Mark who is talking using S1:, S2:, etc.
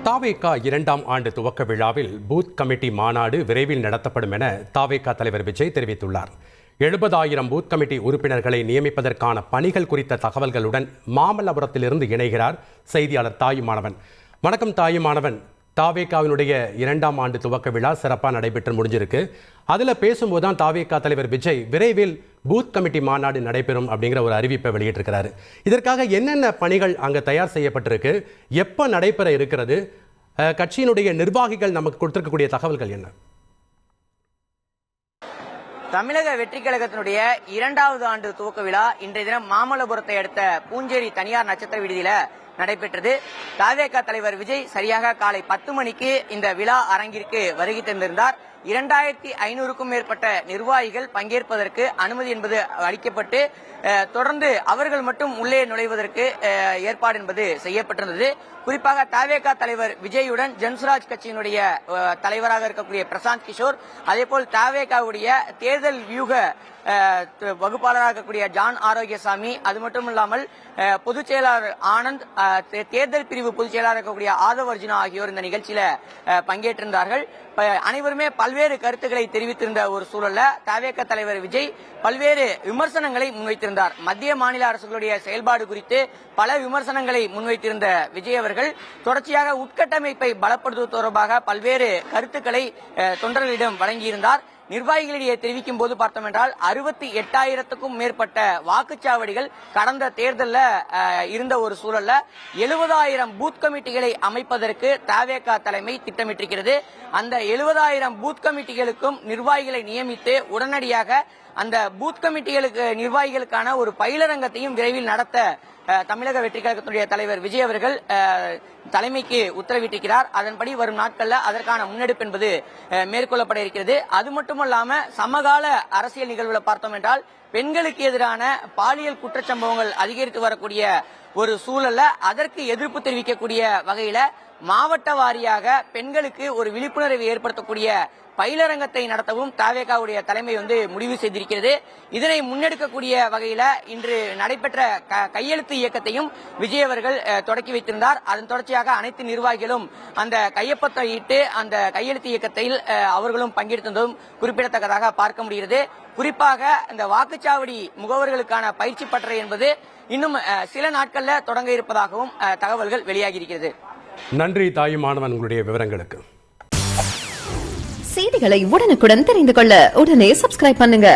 S1: தாவேகா 2ஆம் ஆண்டு துவக்க விழாவில் பூத் கமிட்டி மாநாடு விரைவில் நடத்தப்படும் என தாவேகா தலைவர் விஜய் தெரிவித்துள்ளார். 70,000 பூத் கமிட்டி உறுப்பினர்களை நியமிப்பதற்கான பணிகள் குறித்த தகவல்களுடன் மாமல்லபுரத்திலிருந்து இணைகிறார் செய்தியாளர் தாயுமானவன். வணக்கம் தாயுமானவன். தாவேகாவினுடைய 2ஆம் ஆண்டு துவக்க விழா சிறப்பாக நடைபெற்று முடிஞ்சிருக்கு. அதில் பேசும்போது தான் தாவேகா தலைவர் விஜய் விரைவில் பூத் கமிட்டி மாநாடு நடைபெறும் அப்படிங்கிற ஒரு அறிவிப்பை வெளியிட்டிருக்கிறாரு. இதற்காக என்னென்ன பணிகள் அங்கே தயார் செய்யப்பட்டிருக்கு, எப்போ நடைபெற இருக்கிறது, கட்சியினுடைய நிர்வாகிகள் நமக்கு கொடுத்திருக்கக்கூடிய தகவல்கள் என்ன?
S2: தமிழக வெற்றி கழகத்தினுடைய 2வது ஆண்டு துவக்க விழா இன்றைய தினம் மாமல்லபுரத்தை அடுத்த பூஞ்சேரி தனியார் நட்சத்திர விடுதியில நடைபெற்றது. தாவேகா தலைவர் விஜய் சரியாக காலை 10 மணிக்கு இந்த விழா அரங்கிற்கு வருகை தந்திருந்தார். 2500க்கும் மேற்பட்ட நிர்வாகிகள் பங்கேற்பதற்கு அனுமதி என்பது அளிக்கப்பட்டு தொடர்ந்து அவர்கள் மட்டும் உள்ளே நுழைவதற்கு ஏற்பாடு என்பது செய்யப்பட்டிருந்தது. குறிப்பாக தாவேகா தலைவர் விஜயுடன் ஜன்சுராஜ் கட்சியினுடைய தலைவராக இருக்கக்கூடிய பிரசாந்த் கிஷோர், அதேபோல் தாவேகாவுடைய தேர்தல் வியூக வகுப்பாளராக இருக்கக்கூடிய ஜான் ஆரோக்கியசாமி, அது மட்டும் இல்லாமல் பொதுச் செயலாளர் ஆனந்த், தேர்தல் பிரிவு பொதுச் செயலாளர் இருக்கக்கூடிய ஆதவ் அர்ஜுனா ஆகியோர் இந்த நிகழ்ச்சியில பங்கேற்றிருந்தார்கள். அனைவருமே பல்வேறு கருத்துக்களை தெரிவித்திருந்த ஒரு சூழல்ல தாவேகா தலைவர் விஜய் பல்வேறு விமர்சனங்களை முன்வைத்திருந்தார். மத்திய மாநில அரசுகளுடைய செயல்பாடு குறித்து பல விமர்சனங்களை முன்வைத்திருந்த விஜய் அவர்கள் தொடர்ச்சியாக உட்கட்டமைப்பை பலப்படுத்துவது தொடர்பாக பல்வேறு கருத்துக்களை தொண்டர்களிடம் வழங்கியிருந்தார். நிர்வாகிகளிடையே தெரிவிக்கும் போது பார்த்தோம் என்றால் 68,000க்கும் மேற்பட்ட வாக்குச்சாவடிகள் கடந்த தேர்தலில் இருந்த ஒரு சூழல்ல 70,000 பூத் கமிட்டிகளை அமைப்பதற்கு தாவேகா தலைமை திட்டமிட்டிருக்கிறது. அந்த 70,000 பூத் கமிட்டிகளுக்கும் நிர்வாகிகளை நியமித்து உடனடியாக அந்த பூத் கமிட்டிகளுக்கு நிர்வாகிகளுக்கான ஒரு பயிலரங்கத்தையும் விரைவில் நடத்த தமிழக வெற்றி கழகத்தினுடைய தலைவர் விஜய் அவர்கள் தலைமைக்கு உத்தரவிட்டிருக்கிறார். அதன்படி வரும் நாட்களில் அதற்கான முன்னெடுப்பு என்பது மேற்கொள்ளப்பட இருக்கிறது. அது மட்டுமல்லாம சமகால அரசியல் நிகழ்வுகளை பார்த்தோம் என்றால் பெண்களுக்கு எதிரான பாலியல் குற்றச்சம்பவங்கள் அதிகரித்து வரக்கூடிய ஒரு சூழல்ல அதற்கு எதிர்ப்பு தெரிவிக்கக்கூடிய வகையில மாவட்ட வாரியாக பெண்களுக்கு ஒரு விழிப்புணர்வை ஏற்படுத்தக்கூடிய பயிலரங்கத்தை நடத்தவும் தாவேகாவுடைய தலைமை முடிவு செய்திருக்கிறது. இதனை முன்னெடுக்கக்கூடிய வகையில இன்று நடைபெற்ற கையெழுத்து இயக்கத்தையும் விஜய் அவர்கள் தொடக்கி வைத்திருந்தார். அதன் தொடர்ச்சியாக அனைத்து நிர்வாகிகளும் அந்த கையொப்பத்தை இட்டு அந்த கையெழுத்து இயக்கத்தில் அவர்களும் பங்கெடுத்ததும் குறிப்பிடத்தக்கதாக பார்க்க முடிகிறது. குறிப்பாக இந்த வாக்குச்சாவடி முகவர்களுக்கான பயிற்சி பட்டறை என்பது இன்னும் சில நாட்கள்ல தொடங்க இருப்பதாகவும் தகவல்கள் வெளியாகி இருக்கிறது.
S1: நன்றி தாயுமானவன், உங்களுடைய விவரங்களுக்கு.
S3: செய்திகளை உடனுக்குடன் தெரிந்து கொள்ள உடனே சப்ஸ்கிரைப் பண்ணுங்க.